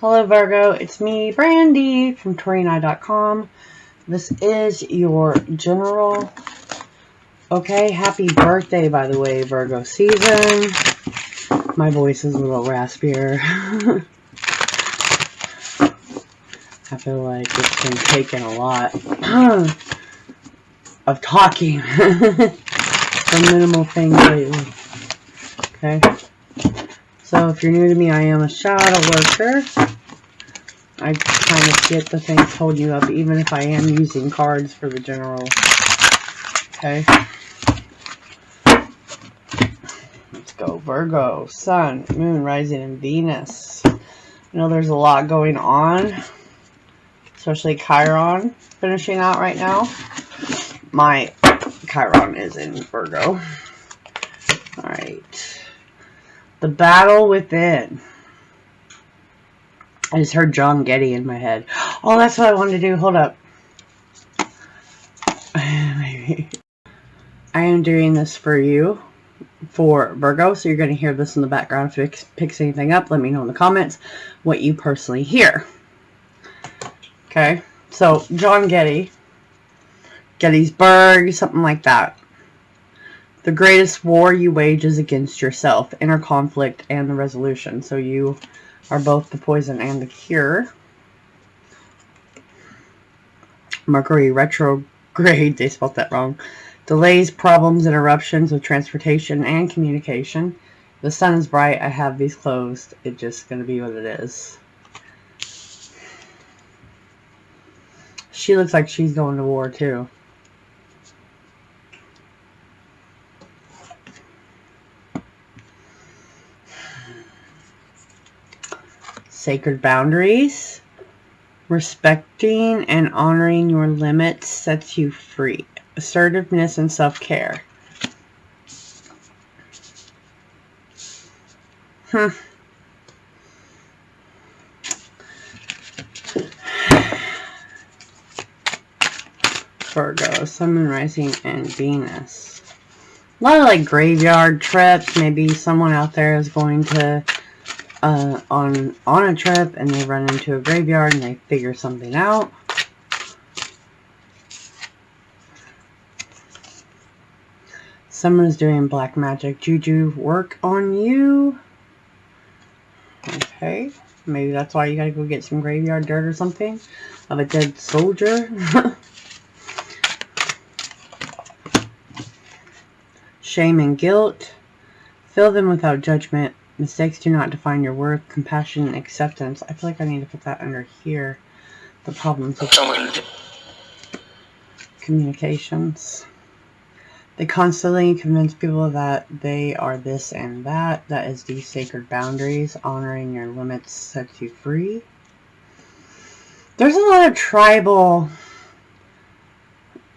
Hello Virgo, it's me, Brandy from Taurean.com. This is your general. Okay, happy birthday, by the way, Virgo season. My voice is a little raspier. I feel like it's been taking a lot of talking for minimal things lately. Okay. So if you're new to me, I am a shadow worker. I kind of get the things holding you up, even if I am using cards for the general. Okay. Let's go. Virgo, Sun, Moon, Rising, and Venus. I know there's a lot going on, especially Chiron finishing out right now. My Chiron is in Virgo. Alright. The battle within. I just heard John Getty in my head. Oh, that's what I wanted to do. Hold up. Maybe. I am doing this for you, for Virgo, so you're going to hear this in the background. If it picks anything up, let me know in the comments what you personally hear. Okay, so John Getty, Gettysburg, something like that. The greatest war you wage is against yourself, inner conflict and the resolution. So you are both the poison and the cure. Mercury retrograde, they spelled that wrong. Delays, problems, interruptions with transportation and communication. The sun is bright. I have these closed. It's just going to be what it is. She looks like she's going to war too. Sacred boundaries. Respecting and honoring your limits sets you free. Assertiveness and self-care. Virgo, Sun, Moon, Rising, and Venus. A lot of like graveyard trips. Maybe someone out there is going to on a trip and they run into a graveyard and they figure something out. Someone's doing black magic juju work on you. Okay, maybe that's why you gotta go get some graveyard dirt or something of a dead soldier. Shame and guilt. Feel them without judgment. Mistakes do not define your worth. Compassion and acceptance. I feel like I need to put that under here. The problems with communications. They constantly convince people that they are this and that. That is the sacred boundaries. Honoring your limits sets you free. There's a lot of tribal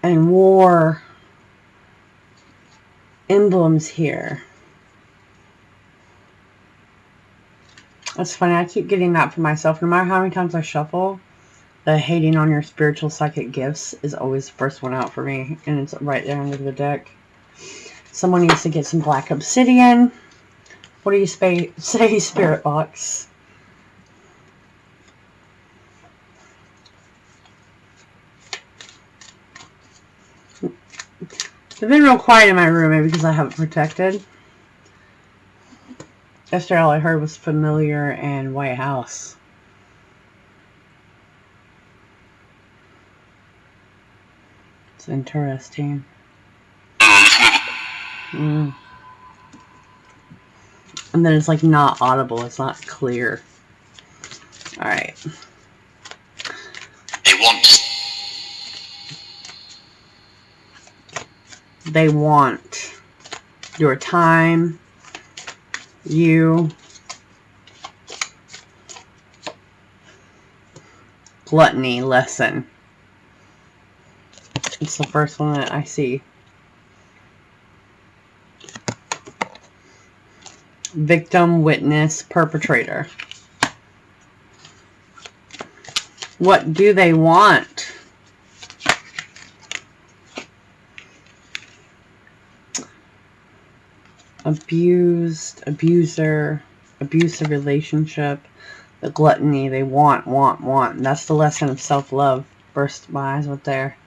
and war emblems here. That's funny. I keep getting that for myself. No matter how many times I shuffle, the hating on your spiritual psychic gifts is always the first one out for me. And it's right there under the deck. Someone needs to get some black obsidian. What do you say, Spirit Box? It's been real quiet in my room, maybe because I have it protected. Yesterday all I heard was familiar and White House. It's interesting. And then it's like not audible. It's not clear. Alright. They want your time. You. Gluttony lesson. It's the first one that I see. Victim, witness, perpetrator. What do they want? Abused, abuser, abusive relationship. The gluttony, they want. And that's the lesson of self-love. Burst my eyes with there.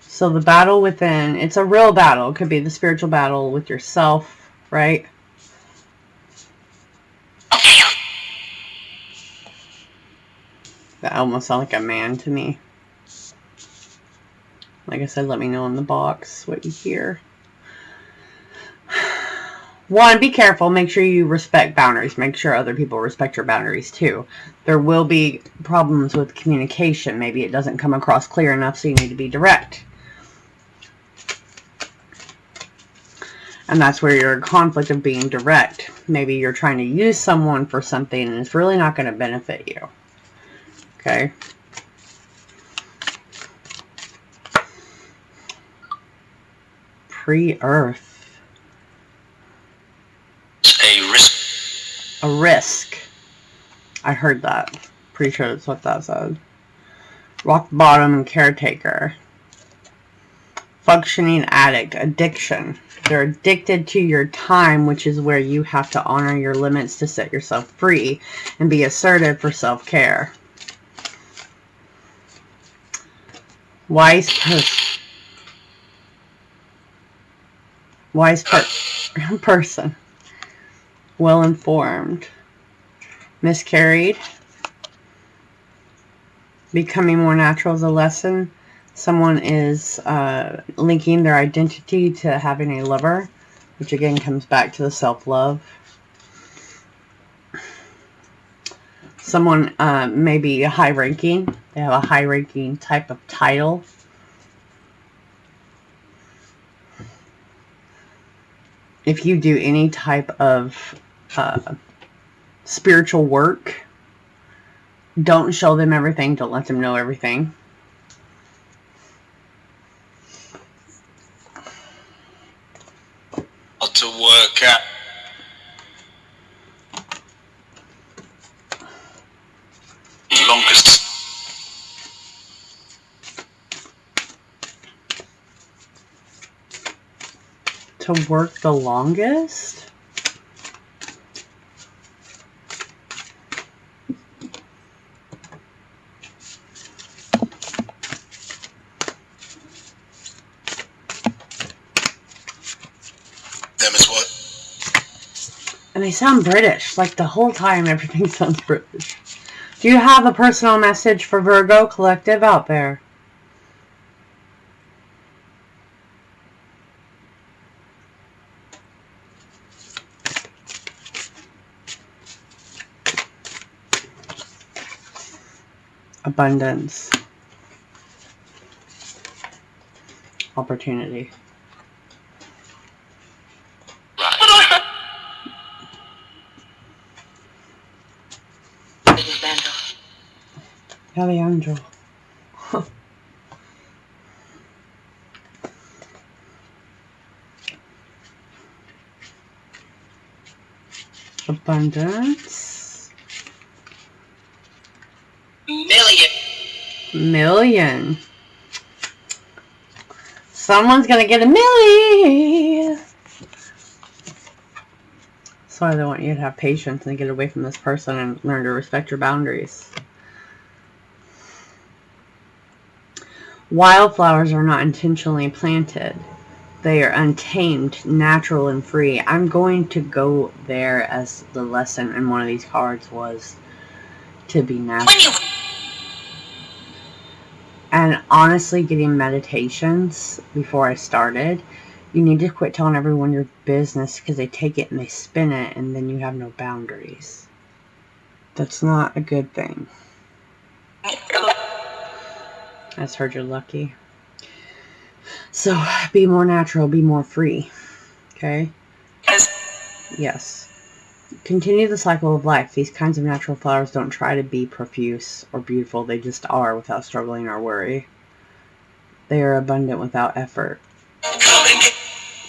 So the battle within, it's a real battle. It could be the spiritual battle with yourself, right? That almost sounds like a man to me. Like I said, let me know in the box what you hear. 1, be careful. Make sure you respect boundaries. Make sure other people respect your boundaries too. There will be problems with communication. Maybe it doesn't come across clear enough, so you need to be direct. And that's where you're in conflict of being direct. Maybe you're trying to use someone for something and it's really not going to benefit you. Okay? Pre-earth. A risk. A risk. I heard that. Pretty sure that's what that said. Rock bottom and caretaker. Functioning addict. Addiction. They're addicted to your time, which is where you have to honor your limits to set yourself free and be assertive for self-care. Wise person. Well-informed. Miscarried. Becoming more natural is a lesson. Someone is linking their identity to having a lover, which again comes back to the self-love. Someone may be high-ranking. They have a high-ranking type of title. If you do any type of spiritual work, don't show them everything. Don't let them know everything. To work at. Longest. To work the longest? Them is what? And they sound British. Like the whole time everything sounds British. Do you have a personal message for Virgo Collective out there? Abundance. Opportunity. Yeah, the angel. Abundance. Million. Someone's gonna get a milli. So I want you to have patience and get away from this person and learn to respect your boundaries. Wildflowers are not intentionally planted. They are untamed, natural, and free. I'm going to go there as the lesson in one of these cards was to be natural. And honestly, getting meditations before I started, you need to quit telling everyone your business because they take it and they spin it and then you have no boundaries. That's not a good thing. I just heard you're lucky. So, be more natural, be more free. Okay? Yes. Continue the cycle of life. These kinds of natural flowers don't try to be profuse or beautiful. They just are without struggling or worry. They are abundant without effort.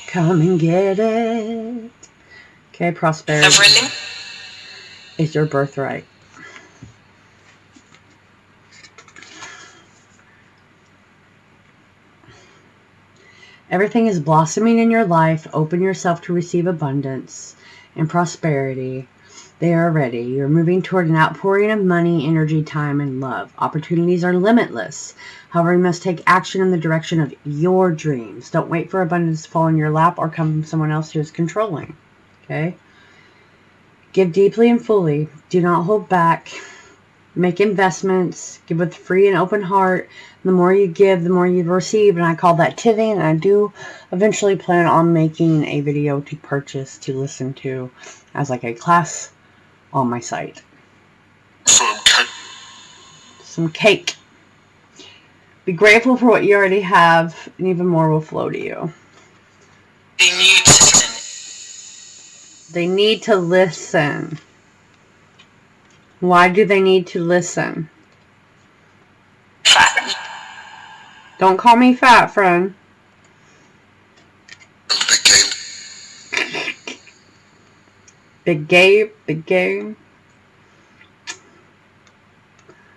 Come and get it. Okay, prosperity is your birthright. Everything is blossoming in your life. Open yourself to receive abundance and prosperity. They are ready. You're moving toward an outpouring of money, energy, time, and love. Opportunities are limitless. However, you must take action in the direction of your dreams. Don't wait for abundance to fall in your lap or come from someone else who is controlling. Okay? Give deeply and fully. Do not hold back. Make investments. Give with a free and open heart. The more you give, the more you receive. And I call that tithing. And I do eventually plan on making a video to purchase, to listen to as like a class on my site. Some cake. Be grateful for what you already have, and even more will flow to you. They need to listen. Why do they need to listen? Fat. Don't call me fat, friend. Big game. Big game.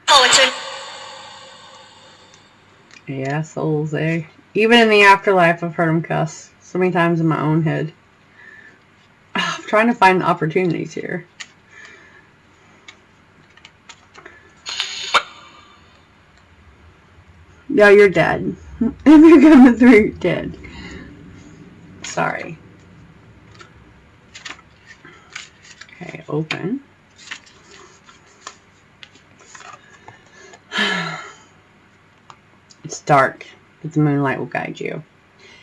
Oh, it's a... Yeah, souls, eh? Even in the afterlife, I've heard them cuss so many times in my own head. I'm trying to find opportunities here. Yeah, you're dead. If you're coming through, you're dead. Sorry. Okay, open. It's dark, but the moonlight will guide you.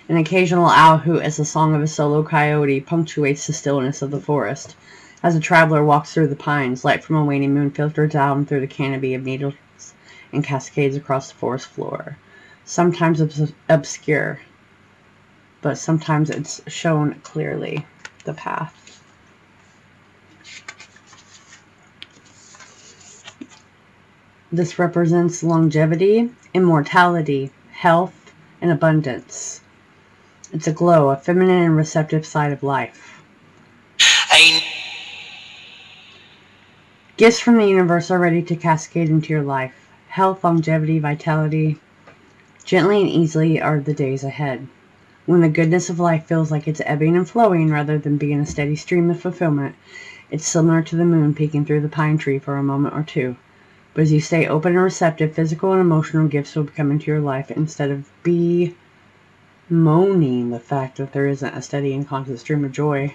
An occasional owl hoot as the song of a solo coyote punctuates the stillness of the forest. As a traveler walks through the pines, light from a waning moon filters down through the canopy of needles and cascades across the forest floor. Sometimes obscure, but sometimes it's shown clearly, the path. This represents longevity, immortality, health, and abundance. It's a glow, a feminine and receptive side of life. Gifts from the universe are ready to cascade into your life. Health, longevity, vitality. Gently and easily are the days ahead. When the goodness of life feels like it's ebbing and flowing rather than being a steady stream of fulfillment, it's similar to the moon peeking through the pine tree for a moment or two. But as you stay open and receptive, physical and emotional gifts will come into your life instead of bemoaning the fact that there isn't a steady and constant stream of joy.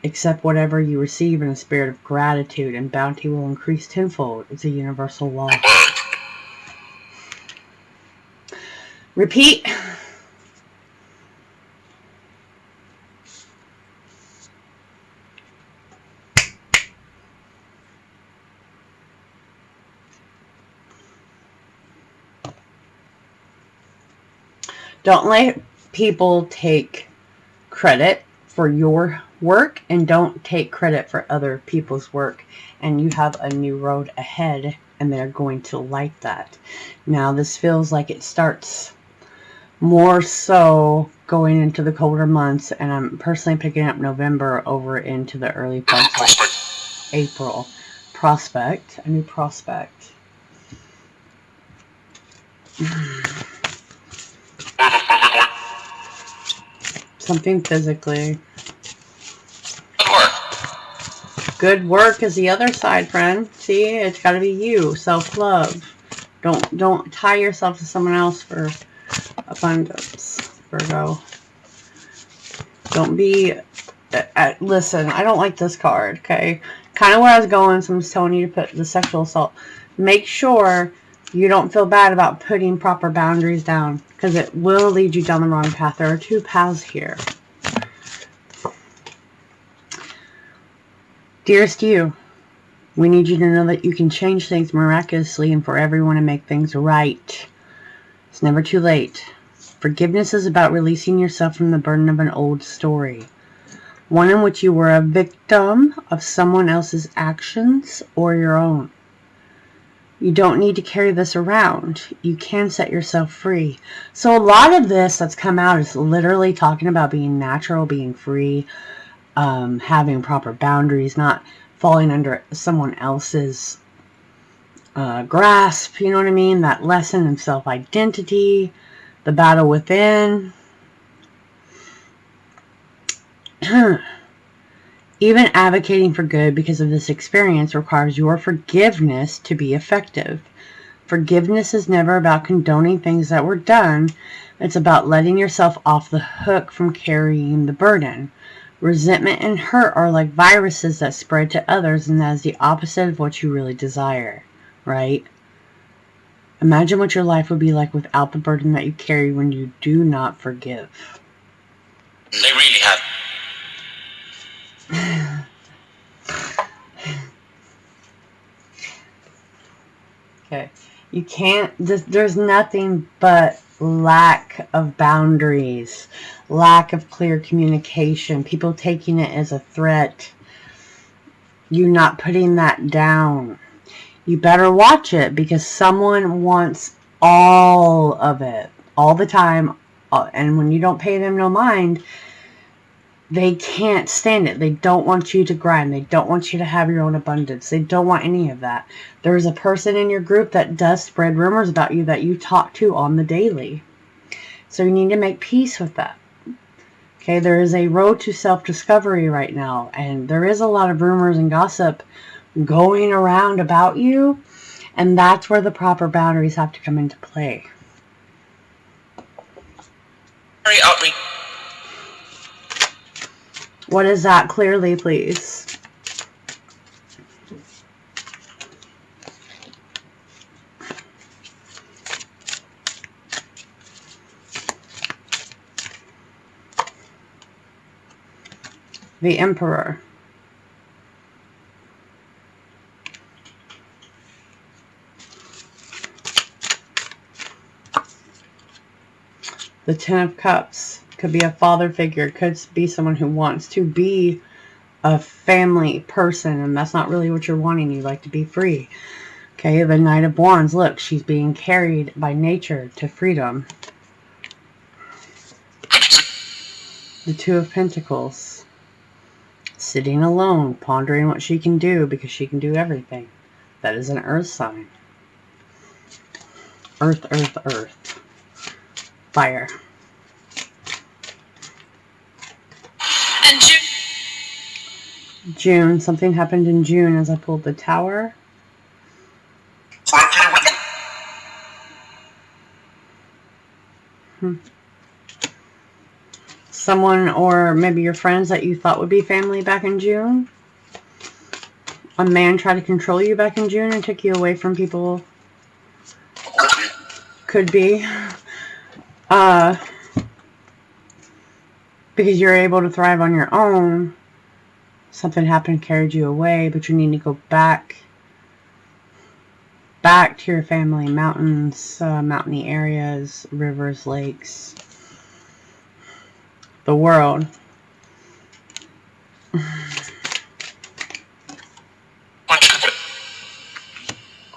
Accept whatever you receive in a spirit of gratitude, and bounty will increase tenfold. It's a universal law. Repeat. Don't let people take credit for your work, and don't take credit for other people's work. And you have a new road ahead, and they're going to like that. Now, this feels like it starts more so going into the colder months, and I'm personally picking up November over into the early parts of April. Prospect, a new prospect. Something physically. Good work is the other side, friend. See, it's got to be you. Self-love. Don't tie yourself to someone else for abundance, Virgo. Don't be... listen, I don't like this card, okay? Kind of where I was going, someone's telling you to put the sexual assault. Make sure you don't feel bad about putting proper boundaries down, because it will lead you down the wrong path. There are two paths here. Dearest you, we need you to know that you can change things miraculously and for everyone and make things right. It's never too late. Forgiveness is about releasing yourself from the burden of an old story. One in which you were a victim of someone else's actions or your own. You don't need to carry this around. You can set yourself free. So a lot of this that's come out is literally talking about being natural, being free, having proper boundaries, not falling under someone else's grasp, you know what I mean? That lesson in self-identity, the battle within. Even advocating for good because of this experience requires your forgiveness to be effective. Forgiveness is never about condoning things that were done. It's about letting yourself off the hook from carrying the burden. Resentment and hurt are like viruses that spread to others, and that is the opposite of what you really desire, right? Imagine what your life would be like without the burden that you carry when you do not forgive. They really have. Okay. You can't, there's nothing but lack of boundaries, lack of clear communication, people taking it as a threat, you not putting that down. You better watch it because someone wants all of it, all the time, and when you don't pay them no mind, they can't stand it. They don't want you to grind. They don't want you to have your own abundance. They don't want any of that. There is a person in your group that does spread rumors about you that you talk to on the daily. So you need to make peace with that. Okay, there is a road to self-discovery right now, and there is a lot of rumors and gossip going around about you, and that's where the proper boundaries have to come into play. Outreach. What is that clearly, please? The Emperor. The Ten of Cups. Could be a father figure. Could be someone who wants to be a family person, and that's not really what you're wanting. You like to be free. Okay, the Knight of Wands. Look, she's being carried by nature to freedom. The Two of Pentacles. Sitting alone, pondering what she can do because she can do everything. That is an earth sign. Earth, earth, earth. Fire. And June. Something happened in June as I pulled the Tower. Someone or maybe your friends that you thought would be family back in June. A man tried to control you back in June and took you away from people. Could be. Because you're able to thrive on your own. Something happened, carried you away, but you need to go back to your family. Mountains, mountainy areas, rivers, lakes. The World.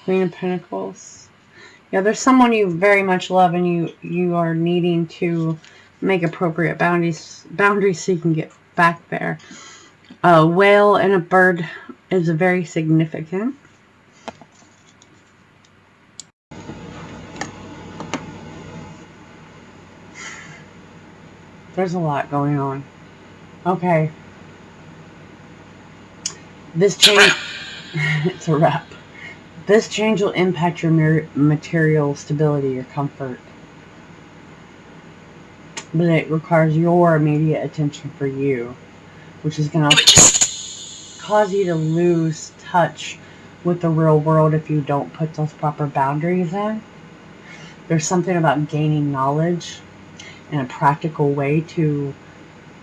Queen of Pentacles. Yeah, there's someone you very much love, and you are needing to make appropriate boundaries so you can get back there. A whale and a bird is very significant. There's a lot going on. Okay. This change... It's a wrap. This change will impact your material stability, your comfort. But it requires your immediate attention for you, which is going to cause you to lose touch with the real world if you don't put those proper boundaries in. There's something about gaining knowledge in a practical way to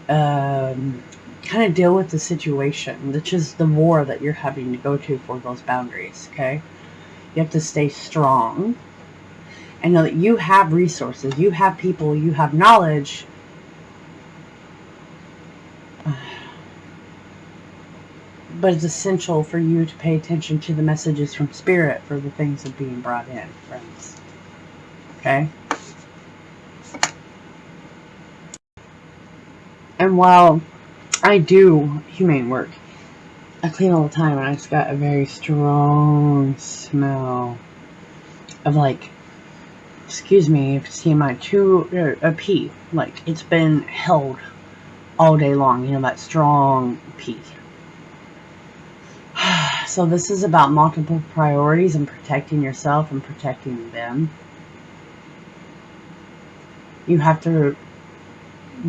kind of deal with the situation, which is the war that you're having to go to for those boundaries, okay? You have to stay strong and know that you have resources, you have people, you have knowledge. But it's essential for you to pay attention to the messages from Spirit for the things that are being brought in, friends. Okay? And while I do humane work, I clean all the time, and I just got a very strong smell of, like, excuse me, if it's TMI, a pee. Like, it's been held all day long, you know, that strong pee. So this is about multiple priorities and protecting yourself and protecting them. You have to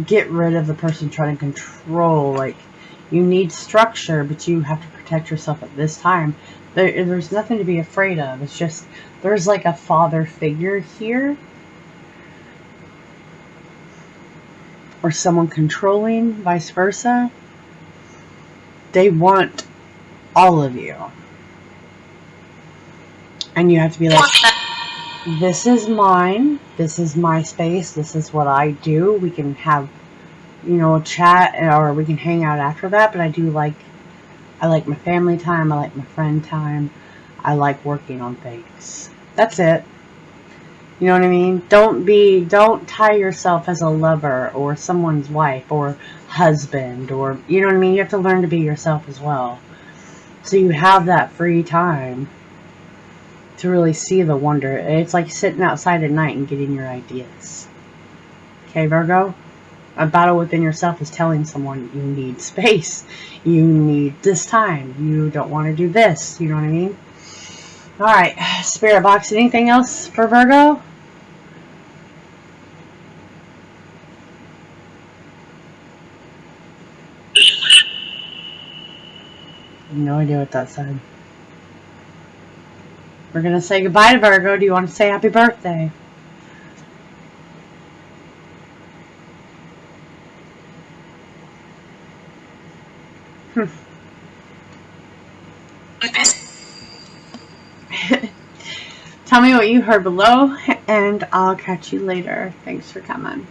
get rid of the person trying to control. Like, you need structure, but you have to protect yourself at this time. There's nothing to be afraid of. It's just, there's like a father figure here. Or someone controlling, vice versa. They want all of you. And you have to be like, this is mine. This is my space. This is what I do. We can have, you know, a chat, or we can hang out after that. But I like my family time. I like my friend time. I like working on things. That's it. You know what I mean? Don't tie yourself as a lover or someone's wife or husband, or, you know what I mean? You have to learn to be yourself as well. So you have that free time to really see the wonder. It's like sitting outside at night and getting your ideas. Okay, Virgo? A battle within yourself is telling someone you need space. You need this time. You don't want to do this. You know what I mean? Alright, Spirit Box, anything else for Virgo? No idea what that said. We're going to say goodbye to Virgo. Do you want to say happy birthday? Tell me what you heard below, and I'll catch you later. Thanks for coming.